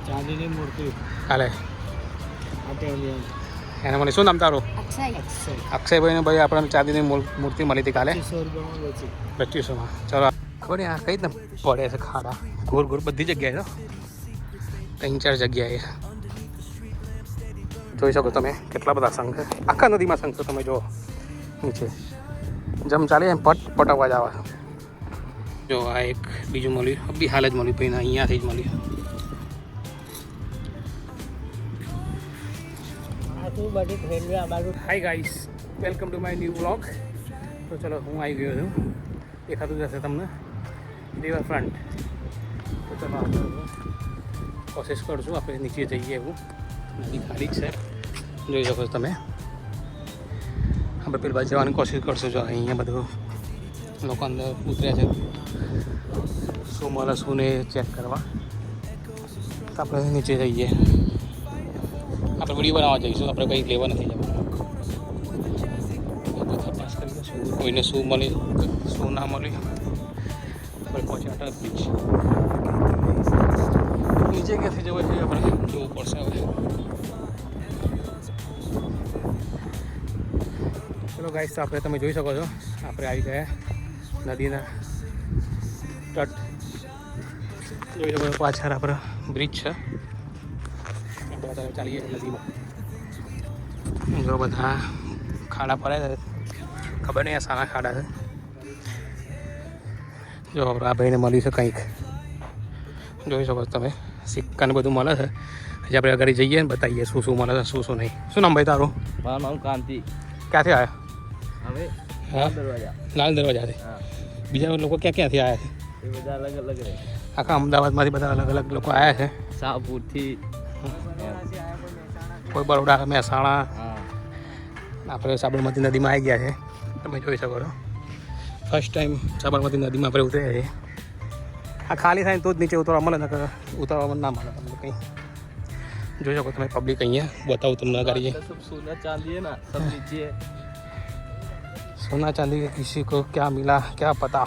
ચાંદીની મૂર્તિ કાલે આટેલી એને મને શું નામ તારું? અક્ષય. અક્ષયભાઈ ને ભાઈ આપણને ચાંદીની મૂર્તિ મળી હતી કાલે 2500 રૂપિયામાં વેચી. 2500માં. ચલો ખબર નહીં આ કઈ રીતના પડે છે ખાડા ઘોર ઘોર બધી જગ્યાએ તો 3-4 જગ્યાએ જોઈ શકો તમે કેટલા બધા શંખ છે. આખા નદીમાં શંખ છે તમે જો નીચે જમ ચાલે એમ પટ પટ અવાજ આવે. જો આ એક બીજું મળ્યું બી હાલ જ મળ્યું ભાઈ અહીંયાથી જ મળ્યું. Hi guys, welcome to my new vlog. તો ચલો હું આવી ગયો છું, દેખાતું જશે તમને રિવર ફ્રન્ટ. તો ચલો આપણે કોશિશ કરશું આપણે નીચે જઈએ એવું. નદી ખાલી જ છે જોઈ શકો છો તમે. આપણે પેલી બાજુ જવાની કોશિશ કરશું. જો અહીંયા બધું લોકો અંદર ઉતર્યા છે શું મળે શું ને ચેક કરવા. તો આપણે નીચે જઈએ. આપણે વિડીયો બનાવવા જઈશું, આપણે કંઈ લેવા નથી જવાનું. તપાસ કરીએ શું કોઈને શું મળી શું ના મળી. આપણે પહોંચ્યા અટલ બ્રિજ. નીચે ક્યાંથી જવું છે આપણે જોવું પડશે હવે. ચલો ગાઈસ, આપણે તમે જોઈ શકો છો આપણે આવી ગયા નદીના તટ. જોઈ શકો પાછળ આપણે બ્રિજ છે. બધા ચાલીએ નદીમાં. જો બધા ખાડા પડે છે, ખબર નહીં આ સારા ખાડા છે. જો આપણે આ ભાઈને મળ્યું છે કંઈક જોઈ શકો છો તમે. સિક્કાને બધું મળે છે. હજી આપણે આગળ જઈએ ને બતાવીએ શું શું મળે છે શું શું નહીં. શું નામ ભાઈ તારું? મારું નામ કાંતિ. ક્યાંથી આવ્યા? હવે હા, દરવાજા. લાલ દરવાજાથી. બીજા લોકો ક્યાંથી આવ્યા છે? એ બધા અલગ અલગ રહે. આખા અમદાવાદમાંથી બધા અલગ અલગ લોકો આવ્યા છે. શાહપુરથી કોઈ બરોડા, મહેસાણા. હા. આપણે સાબરમતી નદીમાં આવી ગયા છે તમે જોઈ શકો છો. ફર્સ્ટ ટાઈમ સાબરમતી નદીમાં આપણે ઉતર્યા છીએ. આ ખાલી થાય તો જ નીચે ઉતરવા મળે ને ઉતરવા ના મળે તમને કંઈ. જોઈ શકો તમે પબ્લિક અહીંયા બતાવું તમને ગાડી. सब सोना चांदी है ना सब नीचे है. सोना चांदी किसी को क्या मिला क्या पता,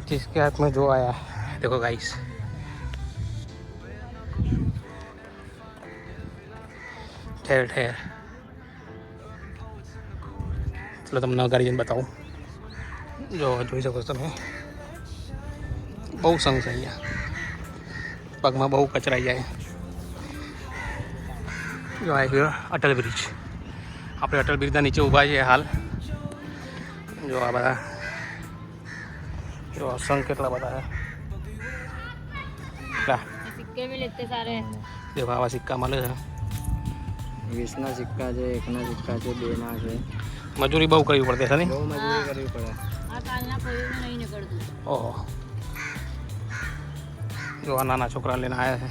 जिसके हाथ में जो आया. देखो गाइस, ठहर ठहर. चलो તમને ગાડી જઈને બતાવું. જો જોઈ શકો છો તમે બહુ સંઘ છે અહીંયા. પગમાં બહુ કચરાઈ જાય. જો આવી ગયો અટલ બ્રિજ. આપણે અટલ બ્રિજના નીચે ઊભા છીએ હાલ. જો આ બધા જો સંઘ કેટલા બધા છે. સિક્કે भी लेते सारे. દેખો આવા સિક્કા મળે છે. 20ના સિક્કા છે, 1ના સિક્કા છે, 2ના છે. મજૂરી બહુ કરવી પડતી છે ને. બહુ મજૂરી કરવી પડે. આ કાલના કોઈ નહીં નીકળતું. ઓહો, જો આ નાના છોકરા લઈને આવ્યા છે.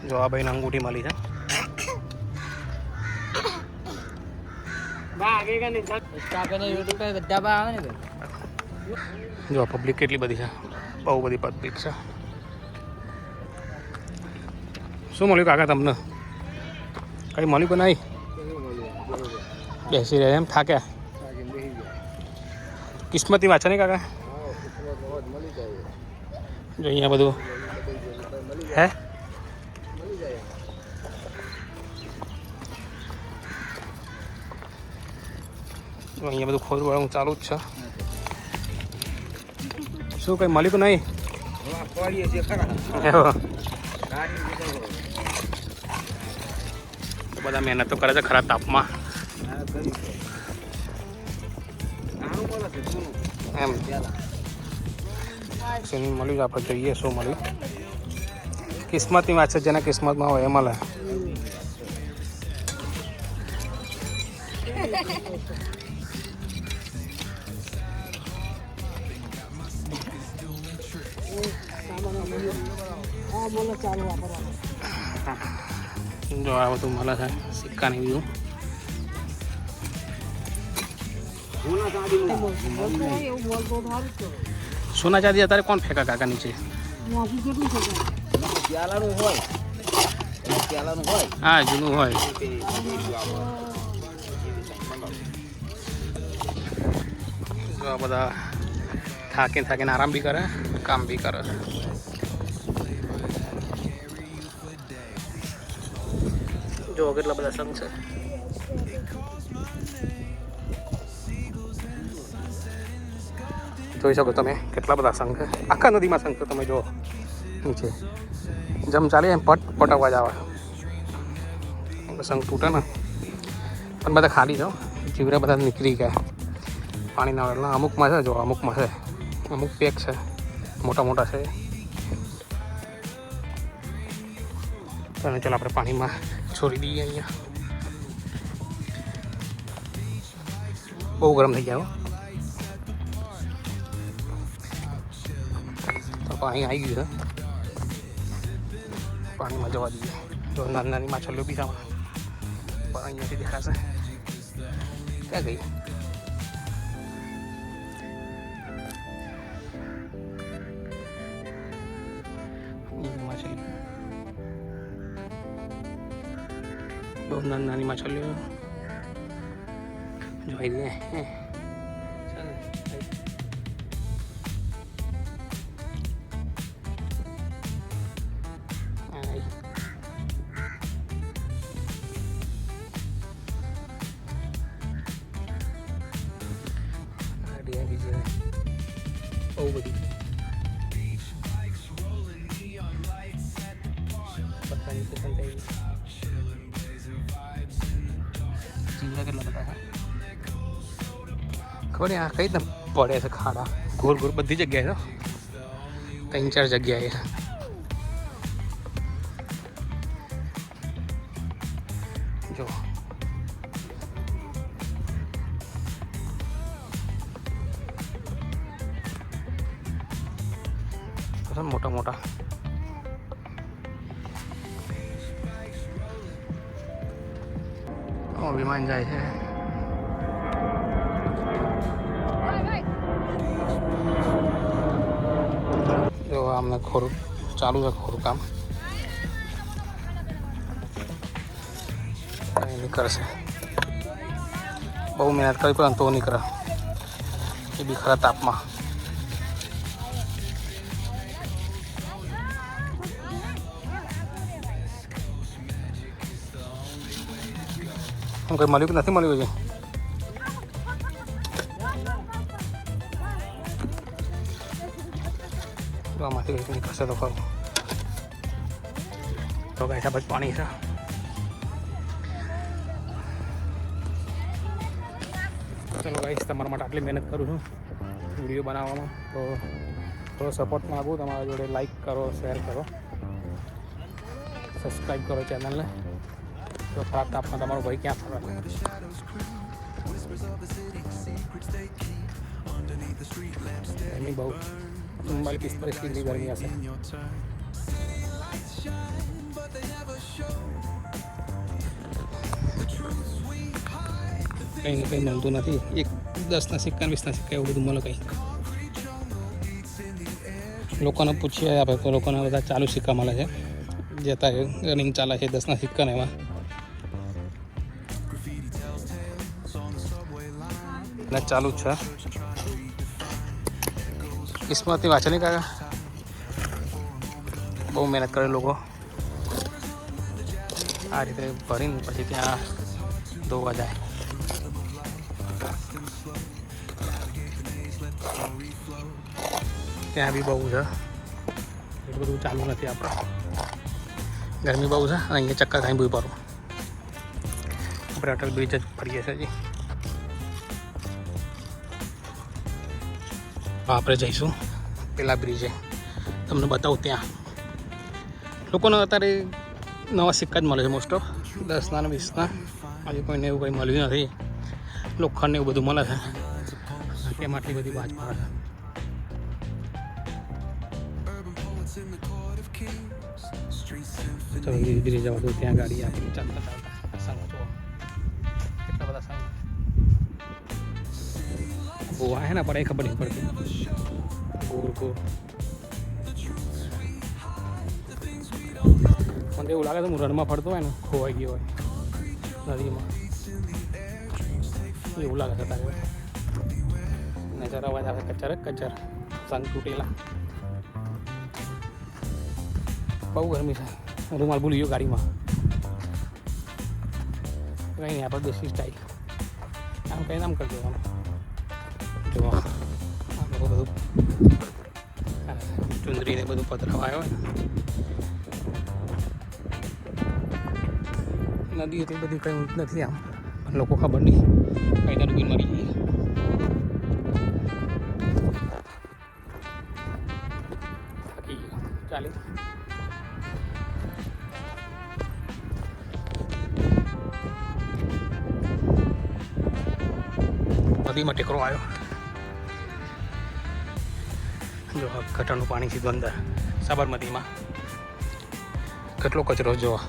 જો આ ભાઈને અંગૂઠી મળી છે. YouTube पे બધા બા આવે ને. જો પબ્લિક કેટલી બધી છે, બહુ બધી પબ્લિક છે. શું મળ્યું કાકા તમને? કંઈ મળ્યું કે નહીં? બેસી રહ્યા એમ થાક્યા? કિસ્મતી વાત છે ને કાકા? જો અહીંયા બધું હે અહીંયા બધું ખોદવાનું ચાલુ જ છે. શું કંઈ મળ્યું કે નહીં? બધા મહેનત તો કરે છે ખરા તાપમાં એમ. શું મળ્યું આપણે જોઈએ શું મળ્યું. કિસ્મતની વાત છે, જેના કિસ્મતમાં હોય એ મળે. જો આ બધું મળે છે સિક્કાની બીજું. સોના ચાંદી અત્યારે કોણ ફેંકા કાકા નીચે? હા જૂનું હોય. જો આ બધા થાકીને આરામ બી કરે, કામ બી કરે. જો કેટલા બધા સંઘ છે. જોઈ શકો તમે કેટલા બધા સંઘ છે. આખા નદીમાં સંઘ તમે જો નીચે જમ ચાલે એમ પટ અવાજ આવે. સંઘ તૂટે ને પણ બધા ખાલી છો, જીવરા બધા નીકળી ગયા પાણીના વેળના. અમુકમાં છે, જો અમુકમાં છે, અમુક પેક છે, મોટા છે. ચાલો આપણે પાણીમાં છોડી દઈએ. અહીંયા બહુ ગરમ થઈ ગયા. તો પાણી આવી ગયું છે, પાણીમાં જવા દઈએ. જો નાની માછલીઓ બી સામે પણ અહીંયાથી દેખાશે. ક્યાં ગઈ? માછલી બહુ નાની માછલીઓ જોઈ દે. બહુ બધી કેટલા બધા ખબર નહીં આ કઈ રીતના પડે છે ખાડા ગોળ ગોળ બધી જગ્યાએ. તો 3-4 જગ્યાએ જો મોટા વિમાન જાય છે. જો આમને ખોરું ચાલુ છે, ખોરું કામ નીકળશે. બહુ મહેનત કરવી પડે તો નીકળે, એ બી ખરા તાપમાં. કંઈ મળ્યું કે નથી મળ્યું હજી? તો આમાંથી કંઈક નીકળશે તો ખરું. તો કઈ હિસાબ જ પાણી છે. ચલો ગાઈસ, તમારા માટે આટલી મહેનત કરું છું વિડીયો બનાવવામાં, તો થોડો સપોર્ટ માગું તમારા જોડે. લાઈક કરો, શેર કરો, સબસ્ક્રાઈબ કરો ચેનલને. તો ખરાબ તાપમાં તમારો ભાઈ ક્યાં ફરવા? ગરમી બહુ 45 ડિગ્રી ગરમી હશે. કંઈ ને કંઈ મળતું નથી. 10ના સિક્કા 20ના સિક્કા એવું બધું મળે. કંઈ લોકોને પૂછીએ આપણે તો લોકોને બધા ચાલુ સિક્કા મળે છે. જે અત્યારે રનિંગ ચાલે છે 10ના સિક્કાને એમાં ચાલુ જ છે. કિસ્મતની વાત છે નહીં કાકા, બહુ મહેનત કરે લોકો. આ રીતે ભરીને પછી ત્યાં ધોવા જાય. ત્યાં બી બહુ છે, એટલું બધું ચાલુ નથી. આપણે ગરમી બહુ છે અને અહીંયા ચક્કર ખાઈ બહુ ભરું. આપણે અટલ બ્રિજ જ ફરીએ છીએ હજી. આપણે જઈશું પેલા બ્રિજે, તમને બતાવું. ત્યાં લોકોને અત્યારે નવા સિક્કા જ મળે છે મોસ્ટ ઓફ. 10ના અને 20ના. હજી કોઈને એવું કંઈ મળ્યું નથી. લોખંડને એવું બધું મળે છે. એમાં આટલી બધી વાંચ પડે છે. ચલો ધીરે જવા દો. ત્યાં ગાડી આપણી ચાલતા સંઘ જો કેટલા બધા સંઘ ગોવા હે ને પડે ખબર નહીં પડતી. ગોળ ગોળ મને એવું લાગે છે હું રણમાં ફરતો હોય ને ખોવાઈ ગયો હોય નદીમાં, એવું લાગે છે તારે. પાણી અવાજ આવે કચર કચર સંગ તૂટેલા. બહુ ગરમી છે. રૂમાલ ભૂલી ગયો ગાડીમાં. કંઈ નહીં, આપણે દેશી સ્ટાઈલ આમ કંઈ આમ કરી દેવાનું. જો આ લોકો બધું ચુંદરીને બધું પધરાવા આવ્યો હોય. નદી એટલી બધી કંઈ નથી આમ, પણ લોકો ખબર નહીં કઈ ડૂબીને મરી જઈએ. થાકી ગયો. ચાલે નદીમાં ટેકરો આવ્યો. જો ગટરનું પાણી સીધું અંદર સાબરમતીમાં. કેટલો કચરો જોવા.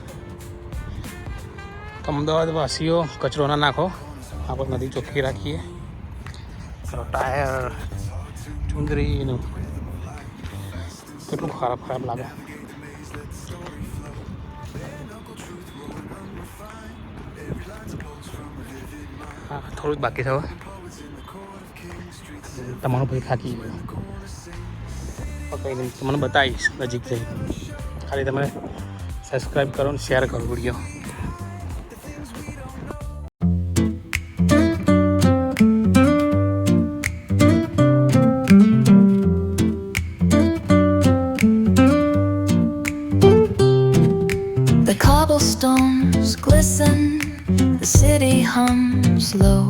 તો અમદાવાદ વાસીઓ કચરો ના નાખો, આપણે નદી ચોખ્ખી રાખીએ. ટાયર ચુંદરીનું કેટલું ખરાબ ખરાબ લાગે. હા, થોડું જ બાકી છે હવે. તમારું ભાઈ થાકી ગયો. કંઈ નહીં, તમને બતાવીશ નજીક જઈ. ખાલી તમે સબસ્ક્રાઈબ કરો ને શેર કરો video. The cobblestones glisten, the city hums low,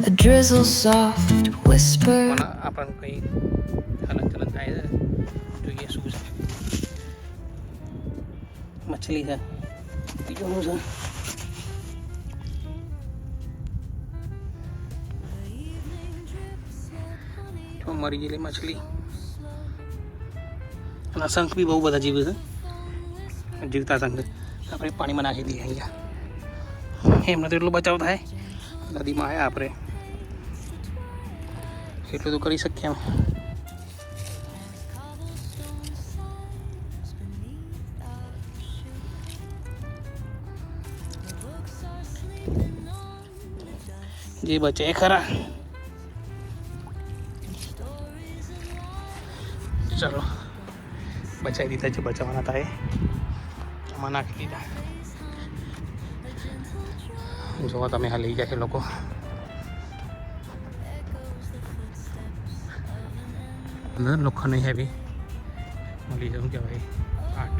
a drizzle soft whisper. મને આપણને કંઈ હલન ચલન થાય છે, જોઈએ શું છે. મછલી છે, બીજું શું છે. જો મરી ગયેલી મછલી અને શંખ બી બહુ બધા જીવ છે. જીવતા શંખ આપણે પાણીમાં નાખી દઈએ. અહીંયા એમને તો એટલો બચાવ થાય. નદીમાં આવ્યા આપણે એટલું તો કરી શકીએ એમ. જે બચે એ ખરા. ચલો બચાવી દીધા છે, બચાવવાના હતા એ આમાં નાખી દીધા. જોવા તમે હા લઈ જાય છે લોકો. અંદર લોખંડની હેવી મળી જવું કહેવાય. 8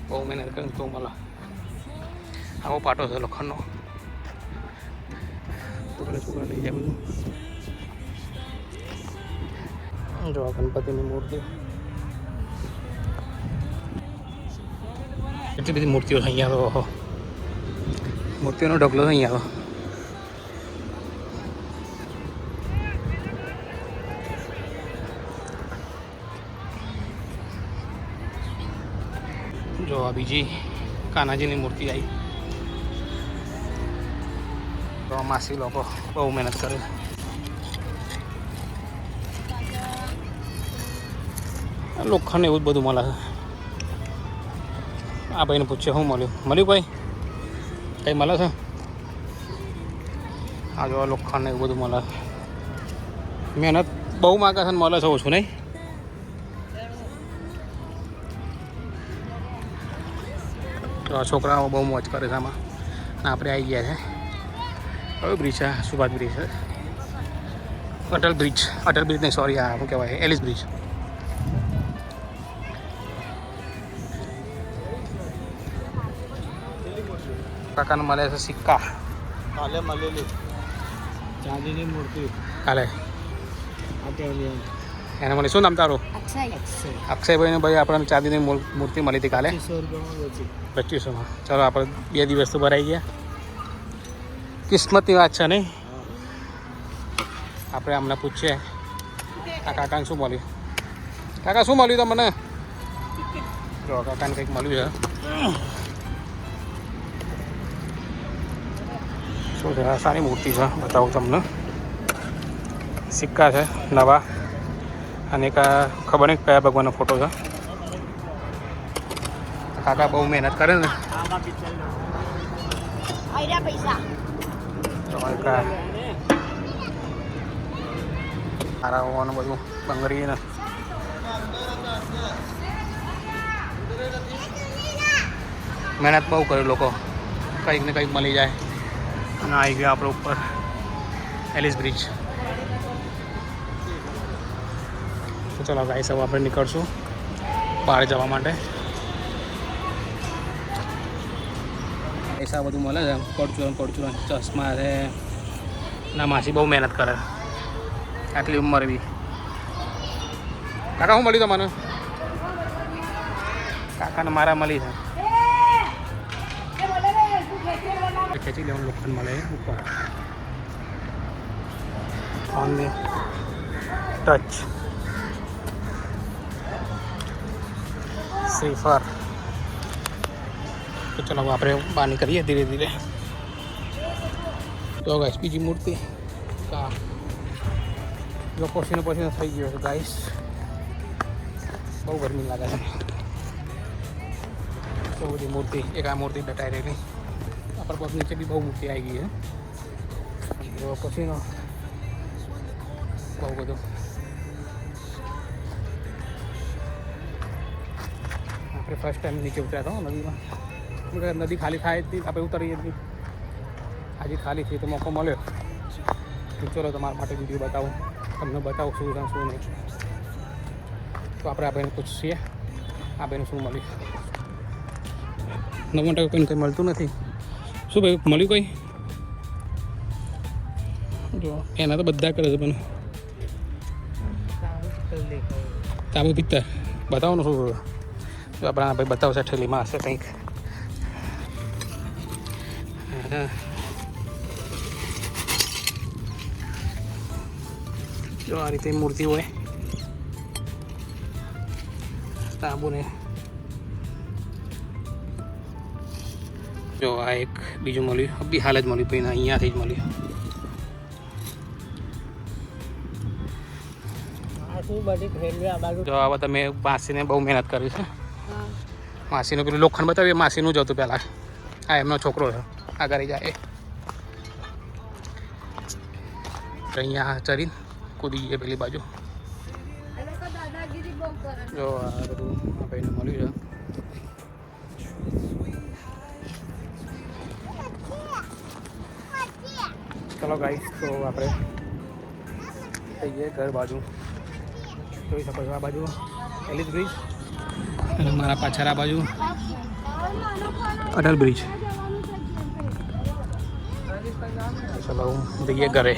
બહુ મહેનત કરીને તો મળે. આવો પાટો છે લોખંડનો. છોકરા લઈ જાય બધું. જો ગણપતિની મૂર્તિ, એટલી બધી મૂર્તિઓ છે અહીંયા. તો મૂર્તિઓનો ઢગલો છે અહીંયા. જો આ બીજી કાનાજીની મૂર્તિ આવી. તો માસી લોકો બહુ મહેનત કરે. લોખંડ એવું જ બધું મળે છે. આ ભાઈને પૂછ્યું શું મળ્યું ભાઈ, કંઈ મળે છે? આ જો લોખંડ એવું બધું મળે. મહેનત બહુ માગે છે ને મળે છે ઓછું નહીં. તો આ છોકરાઓ બહુ મોજ કરે છે આમાં. આપણે આવી ગયા છે. કયો બ્રિજ છે? સુભાષ બ્રિજ છે. અટલ બ્રિજ નહીં, સોરી, આ શું કહેવાય, એલિસ બ્રિજ. કાકાને મળે છે સિક્કા. કાલે મળેલી ચાંદીની મૂર્તિ. કાલે એને મને શું નામ તારું? અક્ષયભાઈને ભાઈ આપણને ચાંદીની મૂર્તિ મળી હતી કાલે 2500માં. ચાલો આપણે 2 દિવસ તો ભરાઈ ગયા. કિસ્મતની વાત છે નહીં. આપણે અમને પૂછીએ આ કાકાને શું મળ્યું. કાકા શું મળ્યું તમને? જો કાકાને કંઈક મળ્યું છે. શું છે? સારી મૂર્તિ છે, બતાવું તમને. સિક્કા છે નવા, અને એક ખબર નહીં કયા ભગવાનનો ફોટો છે. કાકા બહુ મહેનત કરે ને પૈસા તો સારા હોવાનું બધું બંગડી ને મહેનત બહુ કરે લોકો, કંઈક ને કંઈક મળી જાય. અને આવી ગયો આપણે ઉપર એલિસ બ્રિજ. તો ચલો ગાઈસ હવે આપણે નીકળશું બહાર જવા માટે. પૈસા બધું મળે છે, પડચું ચશ્મા છે. ના માસી બહુ મહેનત કરે આટલી ઉંમર બી. કાકા શું મળ્યું તમને? કાકાને મારા મળી છે. ખેંચી લેવાનું લોખંડ મળે ઉપર ઓન ધી ટચ શ્રીફળ. તો ચલો આપણે બહાર નીકળીએ ધીરે ધીરે. તો ગાઈસ બીજી મૂર્તિ જો પસીનો થઈ ગયો છે ગાઈસ, બહુ ગરમી લાગે છે. બહુ બધી મૂર્તિ, એક આ મૂર્તિ દટાઈ રહેલી. આપણા પગ નીચે બી બહુ મૂર્તિ આવી ગઈ છે. જો પસીનો બહુ બધું. આપણે ફર્સ્ટ ટાઈમ નીચે ઉતર્યા હતા નદીમાં. નદી ખાલી થાય હતી, આપણે ઉતરીએ હતી. આજે ખાલી થઈ તો મોકો મળ્યો. ચલો તમારા માટે વિડીયો બતાવું, તમને બતાવું શું છે શું નહીં. તો આપણે આ ભાઈને પૂછીએ આ ભાઈને શું મળ્યું. 90% કંઈ મળતું નથી. શું ભાઈ મળ્યું કોઈ? જો એના તો બધા કરે છે પણ તાબુ પિત્તર બતાવવાનું શું? જો આપણે આ ભાઈ બતાવશે ઠેલીમાં હશે કંઈક. જો આ રીતે મૂર્તિ હોય તાંબુને. જો આ એક બીજું મળ્યું, બી હાલ જ મળ્યું, પછી અહીંયાથી જ મળ્યું. જો આવા તમે માસીને બહુ મહેનત કરી છે. માસીનું પેલું લોખંડ બતાવીએ, માસીનું જ હતું પહેલાં. આ એમનો છોકરો છે, આગળ જાય. અહીંયા ચરીને કૂદી ગઈ પેલી બાજુ. જો આ બધું આ ભાઈને મળ્યું છે. ચલો ગાઈસ, તો આપણે થઈ જઈએ ઘર બાજુ. જોઈ શકો છો આ બાજુ એલિસ બ્રિજ અને મારા પાછળ આ બાજુ અટલ બ્રિજ. ચલો જઈએ ઘરે.